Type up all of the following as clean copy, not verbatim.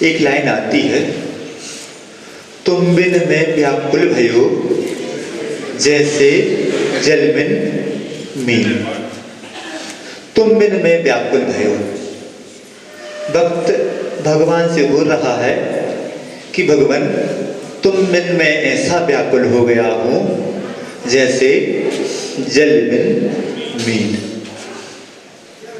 एक लाइन आती है, तुम बिन मैं व्याकुल भयो जैसे जल बिन मीन। तुम बिन मैं व्याकुल भयो। भक्त भगवान से बोल रहा है कि भगवान तुम बिन मैं ऐसा व्याकुल हो गया हूं जैसे जल बिन मीन।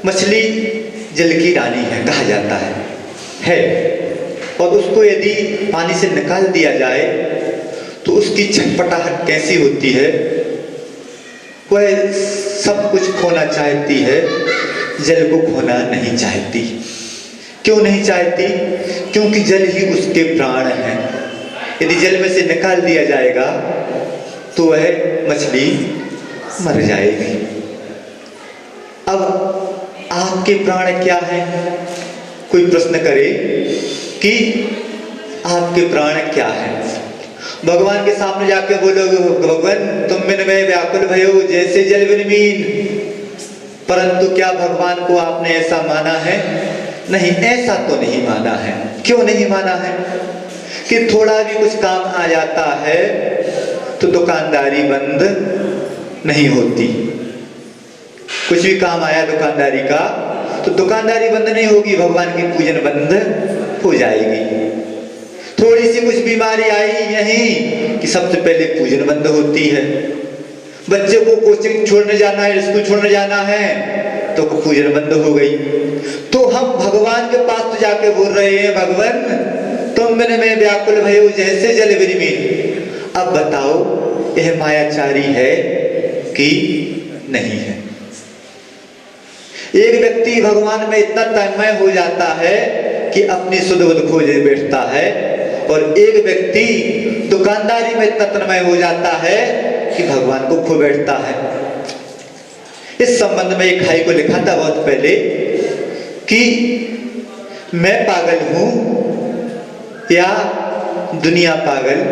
मछली जल की रानी है कहा जाता है और उसको यदि पानी से निकाल दिया जाए तो उसकी छटपटाहट कैसी होती है। वह सब कुछ खोना चाहती है, जल को खोना नहीं चाहती। क्यों नहीं चाहती? क्योंकि जल ही उसके प्राण है। यदि जल में से निकाल दिया जाएगा तो वह मछली मर जाएगी। अब आपके प्राण क्या है? कोई प्रश्न करे कि आपके प्राण क्या है? भगवान के सामने जाके बोलोगे भगवान तुम बिन मैं व्याकुल भयो जैसे जल बिन मीन। परंतु क्या भगवान को आपने ऐसा माना है? नहीं, ऐसा तो नहीं माना है। क्यों नहीं माना है? कि थोड़ा भी कुछ काम आ जाता है तो दुकानदारी बंद नहीं होती। कुछ भी काम आया दुकानदारी का तो दुकानदारी बंद नहीं होगी, भगवान की पूजन बंद हो जाएगी। थोड़ी सी कुछ बीमारी आई यहीं कि सबसे पहले पूजन बंद होती है। बच्चे को कोचिंग छोड़ने जाना है, स्कूल छोड़ने जाना है तो पूजन बंद हो गई। तो हम भगवान के पास तो जाके बोल रहे हैं भगवान तुम बिन मैं व्याकुल भयो जैसे जल बिन मीन। अब बताओ यह मायाचारी है कि नहीं है? एक व्यक्ति भगवान में इतना तन्मय हो जाता है कि अपनी सुध बुध खोजे बैठता है और एक व्यक्ति दुकानदारी में इतना तन्मय हो जाता है कि भगवान को खो बैठता है। इस संबंध में एक भाई को लिखा था बहुत पहले कि मैं पागल हूं या दुनिया पागल,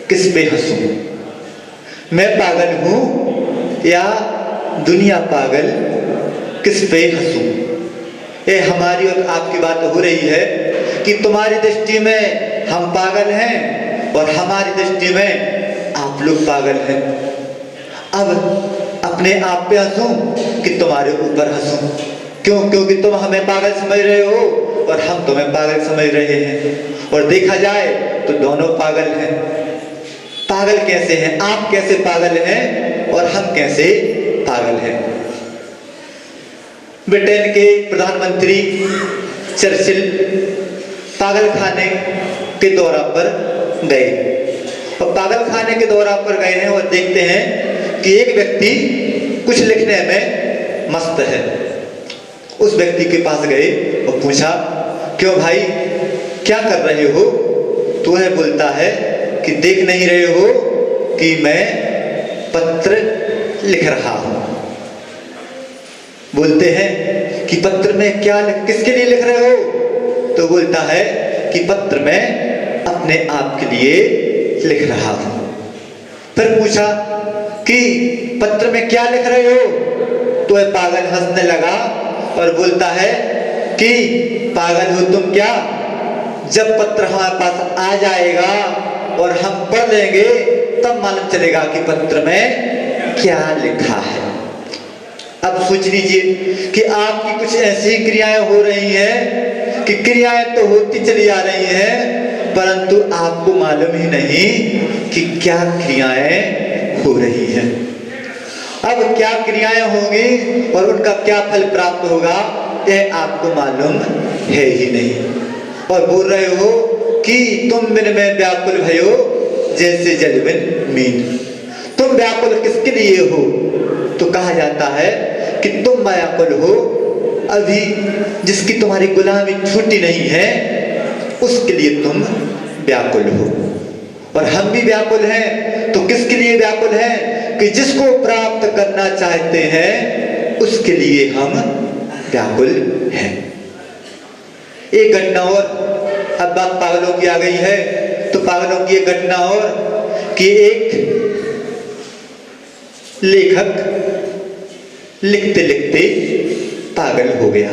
किस पे हंसूं? मैं पागल हूं या दुनिया पागल, किस पे हंसूं? ये हमारी और आपकी बात हो रही है कि तुम्हारी दृष्टि में हम पागल हैं और हमारी दृष्टि में आप लोग पागल हैं। अब अपने आप पे हंसूं कि तुम्हारे ऊपर हंसूं? क्यों? क्योंकि तुम हमें पागल समझ रहे हो और हम तुम्हें पागल समझ रहे हैं और देखा जाए तो दोनों पागल हैं। पागल कैसे हैं? आप कैसे पागल हैं और हम कैसे पागल हैं? ब्रिटेन के प्रधानमंत्री चर्चिल पागल खाने के दौरा पर गए और पागल खाने के दौरा पर गए हैं और देखते हैं कि एक व्यक्ति कुछ लिखने में मस्त है। उस व्यक्ति के पास गए और पूछा क्यों भाई क्या कर रहे हो? तो वह बोलता है कि देख नहीं रहे हो कि मैं पत्र लिख रहा हूं। बोलते हैं कि पत्र में क्या किसके लिए लिख रहे हो? तो बोलता है कि पत्र में अपने आप के लिए लिख रहा हूं। फिर पूछा कि पत्र में क्या लिख रहे हो? तो वह पागल हंसने लगा और बोलता है कि पागल हो तुम क्या? जब पत्र हमारे पास आ जाएगा और हम पढ़ लेंगे तब मालूम चलेगा कि पत्र में क्या लिखा है। अब सोच लीजिए कि आपकी कुछ ऐसी क्रियाएं हो रही हैं कि क्रियाएं तो होती चली आ रही हैं परंतु आपको मालूम ही नहीं कि क्या क्रियाएं हो रही हैं। अब क्या क्रियाएं होंगी और उनका क्या फल प्राप्त होगा यह आपको मालूम है ही नहीं। और बोल रहे हो कि तुम बिन मैं व्याकुल भयो जैसे जल बिन मीन। तुम व्याकुल किसके लिए हो? तो कहा जाता है कि तुम व्याकुल हो अभी जिसकी तुम्हारी गुलामी छूटी नहीं है उसके लिए तुम व्याकुल हो। और हम भी व्याकुल हैं तो किसके लिए व्याकुल हैं? कि जिसको प्राप्त करना चाहते हैं उसके लिए हम व्याकुल हैं। एक घटना और, अब बात पागलों की आ गई है तो पागलों की एक घटना और कि एक लेखक लिखते लिखते पागल हो गया।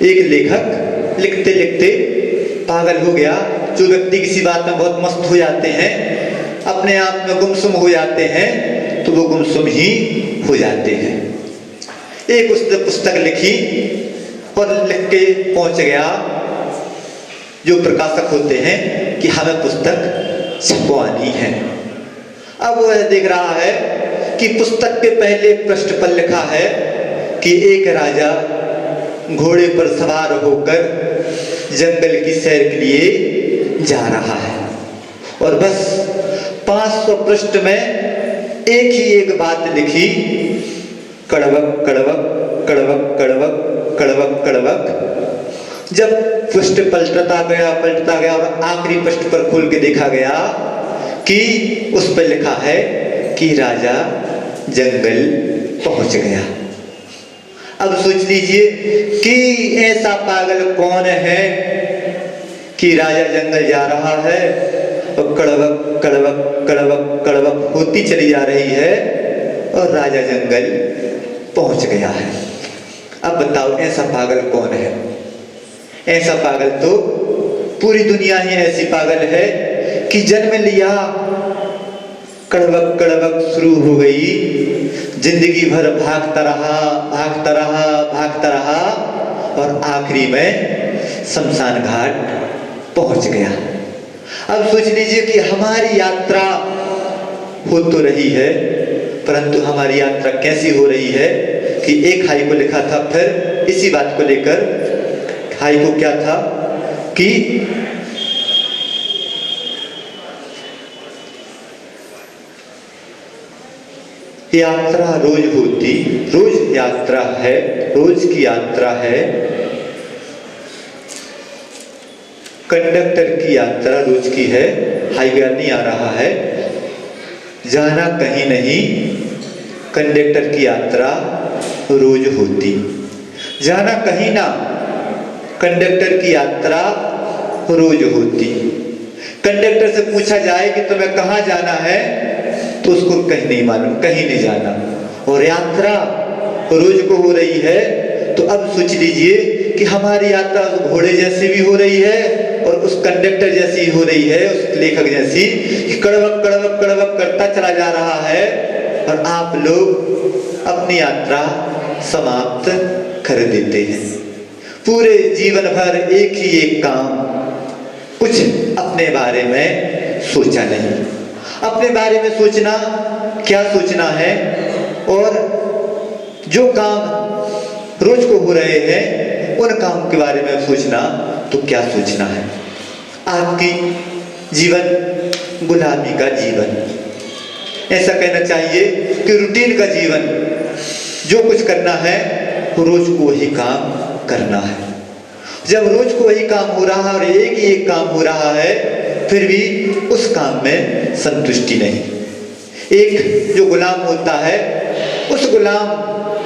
एक लेखक लिखते लिखते पागल हो गया। जो व्यक्ति किसी बात में बहुत मस्त हो जाते हैं, अपने आप में गुमसुम हो जाते हैं, तो वो गुमसुम ही हो जाते हैं। एक उसने पुस्तक लिखी और लिख के पहुंच गया जो प्रकाशक होते हैं कि हमें पुस्तक छपवानी है। अब वह देख रहा है कि पुस्तक के पहले पृष्ठ पर लिखा है कि एक राजा घोड़े पर सवार होकर जंगल की सैर के लिए जा रहा है, और बस 500 पृष्ठ में एक ही एक बात लिखी, कड़वक कड़वक कड़वक कड़वक कड़वक कड़वक। जब पृष्ठ पलटता गया और आखिरी पृष्ठ पर खोल के देखा गया कि उस पर लिखा है कि राजा जंगल पहुंच गया। अब सोच लीजिए कि ऐसा पागल कौन है कि राजा जंगल जा रहा है और कड़वक कड़वक कड़वक कड़वक होती चली जा रही है और राजा जंगल पहुंच गया है। अब बताओ ऐसा पागल कौन है? ऐसा पागल तो पूरी दुनिया ही ऐसी पागल है कि जन्म लिया, कड़वक कड़वक शुरू हो गई, जिंदगी भर भागता रहा भागता रहा भागता रहा और आखिरी में शमशान घाट पहुंच गया। अब सोच लीजिए कि हमारी यात्रा हो तो रही है, परंतु हमारी यात्रा कैसी हो रही है कि एक हाई को लिखा था, फिर इसी बात को लेकर हाई को क्या था कि यात्रा रोज होती, रोज यात्रा है, रोज की यात्रा है, कंडक्टर की यात्रा रोज की है, हाईवे नहीं आ रहा है, जाना कहीं नहीं, कंडक्टर की यात्रा रोज होती, जाना कहीं ना, कंडक्टर की यात्रा रोज होती। कंडक्टर से पूछा जाए कि तुम्हें कहाँ जाना है तो उसको कहीं नहीं मालूम, कहीं नहीं जाना, और यात्रा रोज को हो रही है। तो अब सोच लीजिए कि हमारी यात्रा उस घोड़े जैसी भी हो रही है और उस कंडक्टर जैसी हो रही है, उस लेखक जैसी कि कड़वक कड़वक कड़वक करता चला जा रहा है और आप लोग अपनी यात्रा समाप्त कर देते हैं। पूरे जीवन भर एक ही एक काम, कुछ अपने बारे में सोचा नहीं। अपने बारे में सोचना क्या सोचना है, और जो काम रोज को हो रहे हैं उन काम के बारे में सोचना तो क्या सोचना है। आपकी जीवन गुलामी का जीवन, ऐसा कहना चाहिए कि रूटीन का जीवन, जो कुछ करना है रोज को वही काम करना है। जब रोज को वही काम हो रहा है और एक ही एक काम हो रहा है, फिर भी उस काम में संतुष्टि नहीं। एक जो गुलाम होता है, उस गुलाम,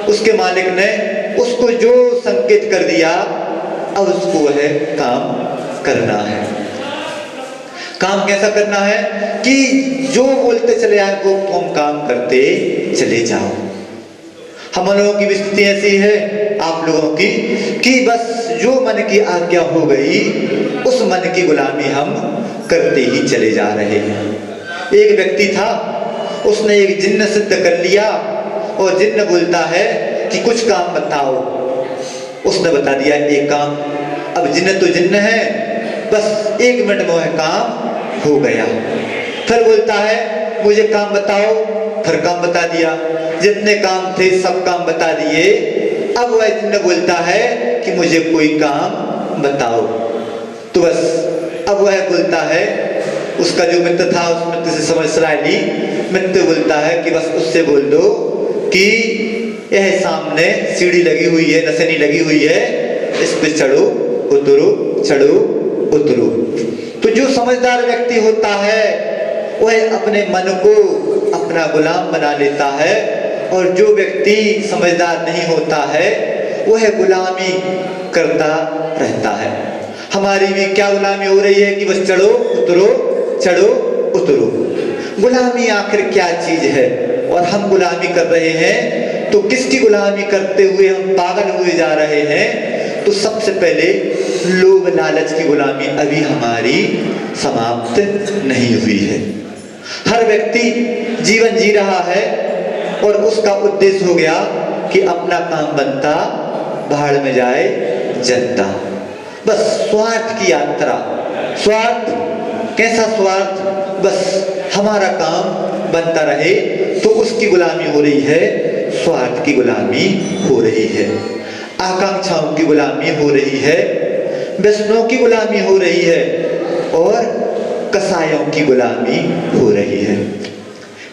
उसके मालिक ने उसको जो संकेत कर दिया, अब उसको वह काम करना है। काम कैसा करना है कि जो बोलते चले आए वो तुम काम करते चले जाओ। हम लोगों की स्थिति ऐसी है, आप लोगों की, कि बस जो मन की आज्ञा हो गई उस मन की गुलामी हम करते ही चले जा रहे हैं। एक व्यक्ति था, उसने एक जिन्न सिद्ध कर लिया और जिन्न बोलता है कि कुछ काम बताओ। उसने बता दिया एक काम। अब जिन्न तो जिन्न है, बस 1 मिनट में वह काम हो गया। फिर बोलता है मुझे काम बताओ, फिर काम बता दिया। जितने काम थे सब काम बता दिए। अब वह जिन्न बोलता है कि मुझे कोई काम बताओ। तो बस अब वह बोलता है, उसका जो मित्र था उस मित्र से समझ ली। मित्र बोलता है कि बस उससे बोल दो कि यह सामने सीढ़ी लगी हुई है, नसेनी लगी हुई है, इस पे चढ़ो उतरो, चढ़ो उतरो। तो जो समझदार व्यक्ति होता है वह अपने मन को अपना गुलाम बना लेता है, और जो व्यक्ति समझदार नहीं होता है वह गुलामी करता रहता है। हमारी भी क्या गुलामी हो रही है कि बस चढ़ो उतरो, चढ़ो उतरो। गुलामी आखिर क्या चीज है? और हम गुलामी कर रहे हैं तो किसकी गुलामी करते हुए हम पागल हुए जा रहे हैं? तो सबसे पहले लोभ लालच की गुलामी अभी हमारी समाप्त नहीं हुई है। हर व्यक्ति जीवन जी रहा है और उसका उद्देश्य हो गया कि अपना काम बनता, भाड़ में जाए जनता। बस स्वार्थ की यात्रा। स्वार्थ, कैसा स्वार्थ? बस हमारा काम बनता रहे, तो उसकी गुलामी हो रही है, स्वार्थ की गुलामी हो रही है, आकांक्षाओं की गुलामी हो रही है, व्यसनों की गुलामी हो रही है और कसायों की गुलामी हो रही है।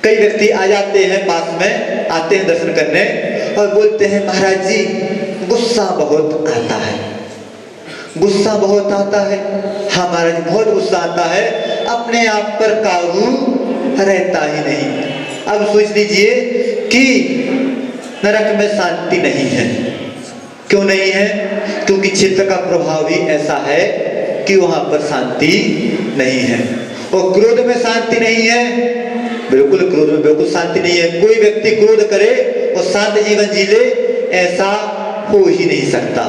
कई व्यक्ति आ जाते हैं, पास में आते हैं दर्शन करने और बोलते हैं महाराज जी गुस्सा बहुत आता है, गुस्सा बहुत आता है। हाँ महाराज बहुत गुस्सा आता है, अपने आप पर काबू रहता ही नहीं। अब सोच लीजिए कि नरक में शांति नहीं है। क्यों नहीं है? क्योंकि चित्त का प्रभाव ही ऐसा है कि वहां पर शांति नहीं है। और क्रोध में शांति नहीं है, बिल्कुल क्रोध में बिल्कुल शांति नहीं है। कोई व्यक्ति क्रोध करे और शांत जीवन जी ले, ऐसा हो ही नहीं सकता।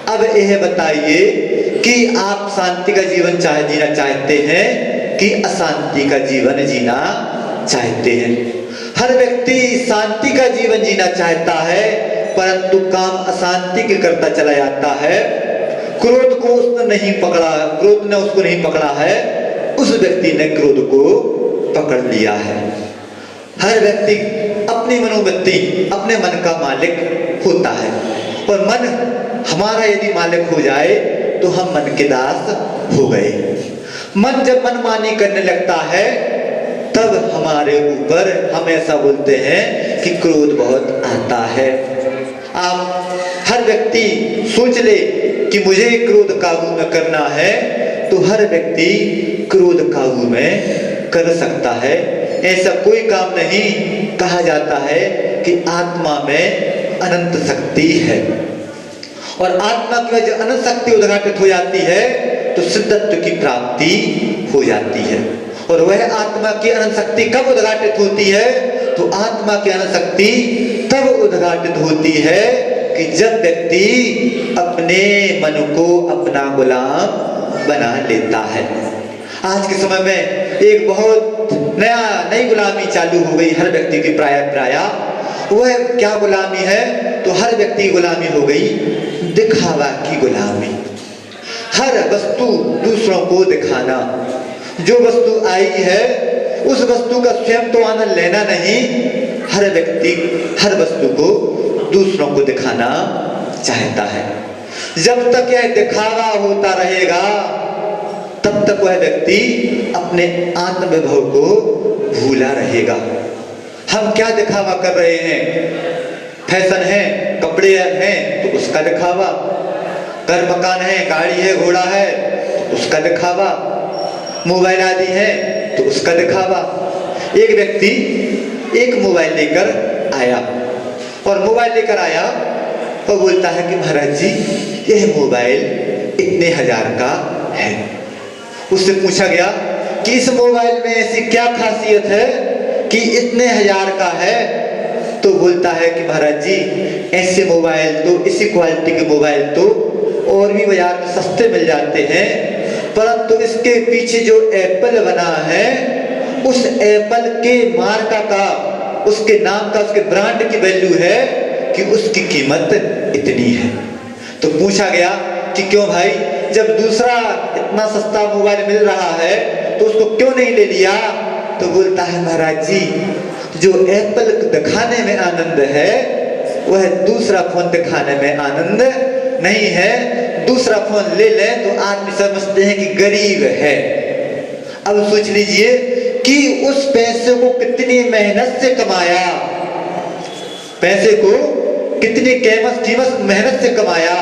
अब यह बताइए कि आप शांति का जीवन जीना चाहते हैं कि अशांति का जीवन जीना चाहते हैं? हर व्यक्ति शांति का जीवन जीना चाहता है, परंतु काम अशांति के करता चला जाता है। क्रोध को उसने नहीं पकड़ा, क्रोध ने उसको नहीं पकड़ा है, उस व्यक्ति ने क्रोध को पकड़ लिया है। हर व्यक्ति अपनी मनोवृत्ति, अपने मन का मालिक होता है और मन हमारा यदि मालिक हो जाए तो हम मन के दास हो गए। मन जब मनमानी करने लगता है तब हमारे ऊपर हम ऐसा बोलते हैं कि क्रोध बहुत आता है। आप हर व्यक्ति सोच ले कि मुझे क्रोध काबू में करना है, तो हर व्यक्ति क्रोध काबू में कर सकता है। ऐसा कोई काम नहीं। कहा जाता है कि आत्मा में अनंत शक्ति है और आत्मा की वजह अनंत शक्ति उद्घाटित हो जाती है तो सिद्धत्व की प्राप्ति हो जाती है। और वह आत्मा की अनंत शक्ति कब उद्घाटित होती है? तो आत्मा की अनंत शक्ति तब उद्घाटित होती है कि जब व्यक्ति अपने मन को अपना गुलाम बना लेता है। आज के समय में एक बहुत नई गुलामी चालू हो गई हर व्यक्ति की प्राय। वह क्या गुलामी है? तो हर व्यक्ति की गुलामी हो गई दिखावा की गुलामी। हर वस्तु दूसरों को दिखाना। जो वस्तु आई है उस वस्तु का स्वयं तो आनंद लेना नहीं, हर व्यक्ति हर वस्तु को दूसरों को दिखाना चाहता है। जब तक यह दिखावा होता रहेगा तब तक वह व्यक्ति अपने आत्म विभव को भूला रहेगा। हम क्या दिखावा कर रहे हैं? फैशन है, कपड़े हैं तो उसका दिखावा, घर मकान है, गाड़ी है, घोड़ा है तो उसका दिखावा, मोबाइल आदि है तो उसका दिखावा। एक व्यक्ति एक मोबाइल लेकर आया और मोबाइल लेकर आया और बोलता है कि महाराज जी यह मोबाइल इतने हजार का है। उससे पूछा गया कि इस मोबाइल में ऐसी क्या खासियत है कि इतने हजार का है? तो बोलता है कि महाराज जी ऐसे मोबाइल तो, इसी क्वालिटी के मोबाइल तो और भी बाजार में सस्ते मिल जाते हैं, परंतु इसके पीछे जो एप्पल बना है उस एप्पल के मार्का का, उसके नाम का, उसके ब्रांड की वैल्यू है कि उसकी कीमत इतनी है। तो पूछा गया कि क्यों भाई, जब दूसरा इतना सस्ता मोबाइल मिल रहा है तो उसको क्यों नहीं ले लिया? तो बोलता है महाराज जी जो एप्पल दिखाने में आनंद है वह दूसरा फोन दिखाने में आनंद नहीं है। दूसरा फोन ले ले तो आदमी समझते हैं कि गरीब है। अब सोच लीजिए कि उस पैसे को कितनी मेहनत से कमाया, पैसे को कितनी कीमत मेहनत से कमाया,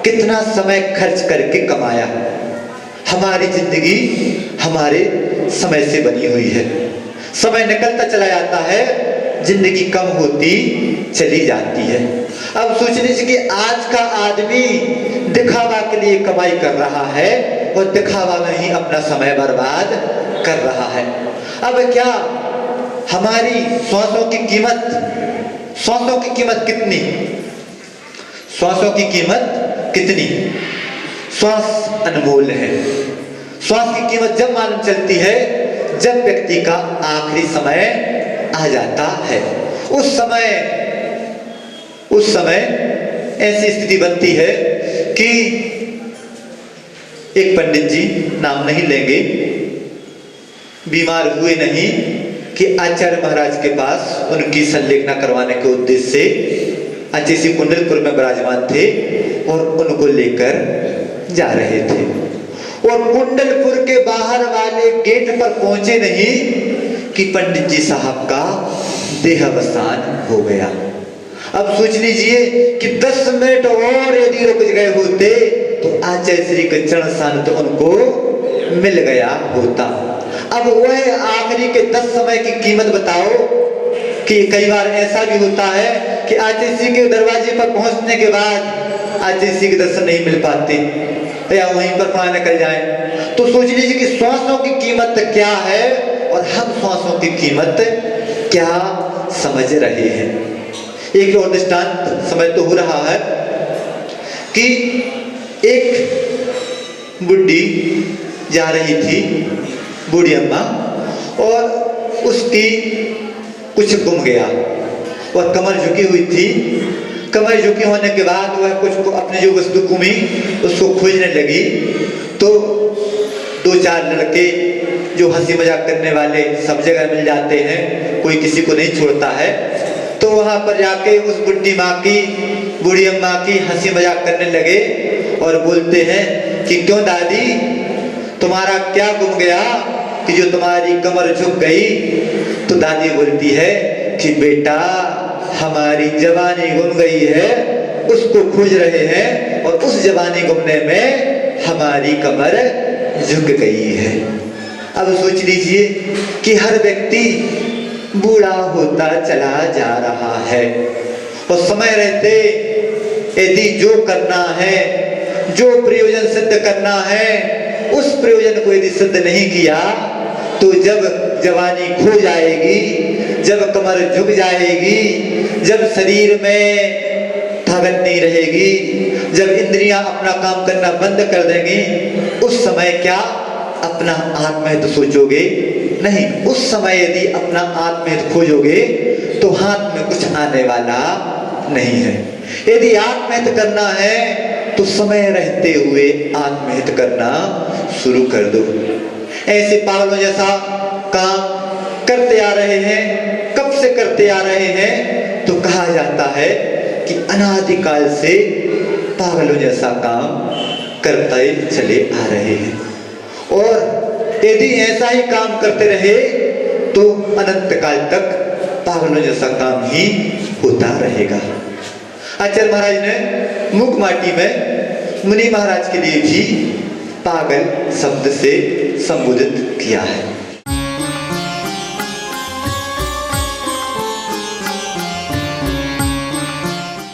कितना समय खर्च करके कमाया। हमारी जिंदगी हमारे समय से बनी हुई है। समय निकलता चला जाता है, जिंदगी कम होती चली जाती है। अब सोच लीजिए कि आज का आदमी दिखावा के लिए कमाई कर रहा है और दिखावा में ही अपना समय बर्बाद कर रहा है। अब क्या हमारी श्वासों की कीमत कितनी? श्वासों की कीमत कितनी? श्वास अनमोल है। श्वास की कीमत जब मालूम चलती है जब व्यक्ति का आखिरी समय आ जाता है। उस समय ऐसी स्थिति बनती है कि एक पंडित जी, नाम नहीं लेंगे, बीमार हुए नहीं कि आचार्य महाराज के पास उनकी संलेखना करवाने के उद्देश्य से आचार्य कुंडलपुर में विराजमान थे और उनको लेकर जा रहे थे और कुंडलपुर के बाहर वाले गेट पर पहुंचे नहीं कि पंडित जी साहब का देहावसान हो गया। अब सोच लीजिए कि 10 मिनट और यदि रुक गए होते तो आचार्य श्री के चरण सानिध्य उनको मिल गया होता। अब वह आखिरी के 10 समय की कीमत बताओ कि कई बार ऐसा भी होता है कि आचार्य श्री के दरवाजे पर पहुंचने के बाद आचार्य श्री के दर्शन नहीं मिल पाते या वहीं पर प्राण निकल जाए। तो सोच लीजिए कि श्वासों की कीमत क्या है और हम श्वासों की कीमत क्या समझ रहे हैं। एक और दृष्टांत समझ तो हो रहा है कि एक बुढ़ी जा रही थी, बूढ़ी अम्मा, और उसकी कुछ गुम गया और कमर झुकी हुई थी। कमर झुकी होने के बाद वह कुछ को अपनी जो वस्तु गुमी उसको खोजने लगी तो 2-4 लड़के जो हंसी मजाक करने वाले सब जगह मिल जाते हैं, कोई किसी को नहीं छोड़ता है। तो वहां पर जाके उस बूढ़ी अम्मा की हंसी मजाक करने लगे और बोलते हैं कि क्यों दादी, तुम्हारा क्या गुम गया कि जो तुम्हारी कमर झुक गई? तो दादी बोलती है कि बेटा, हमारी जवानी गुम गई है, उसको खोज रहे हैं और उस जवानी गुमने में हमारी कमर झुक गई है। अब सोच लीजिए कि हर व्यक्ति बूढ़ा होता चला जा रहा है और समय रहते यदि जो करना है, जो प्रयोजन सिद्ध करना है, उस प्रयोजन को यदि सिद्ध नहीं किया तो जब जवानी खो जाएगी, जब कमर झुक जाएगी, जब शरीर में ताकत नहीं रहेगी, जब इंद्रियां अपना काम करना बंद कर देंगी, उस समय क्या अपना आत्महित सोचोगे? नहीं। उस समय यदि अपना आत्महित खोजोगे तो हाथ में कुछ आने वाला नहीं है। यदि आत्महित करना है तो समय रहते हुए आत्महित करना शुरू कर दो। ऐसे पागलों जैसा काम करते आ रहे हैं, कब से करते आ रहे हैं? तो कहा जाता है कि अनादिकाल से पागलों जैसा काम करते चले आ रहे हैं और यदि ऐसा ही काम करते रहे तो अनंत काल तक पागलों जैसा काम ही होता रहेगा। आचार्य महाराज ने मूक माटी में मुनि महाराज के लिए भी पागल शब्द से संबोधित किया है।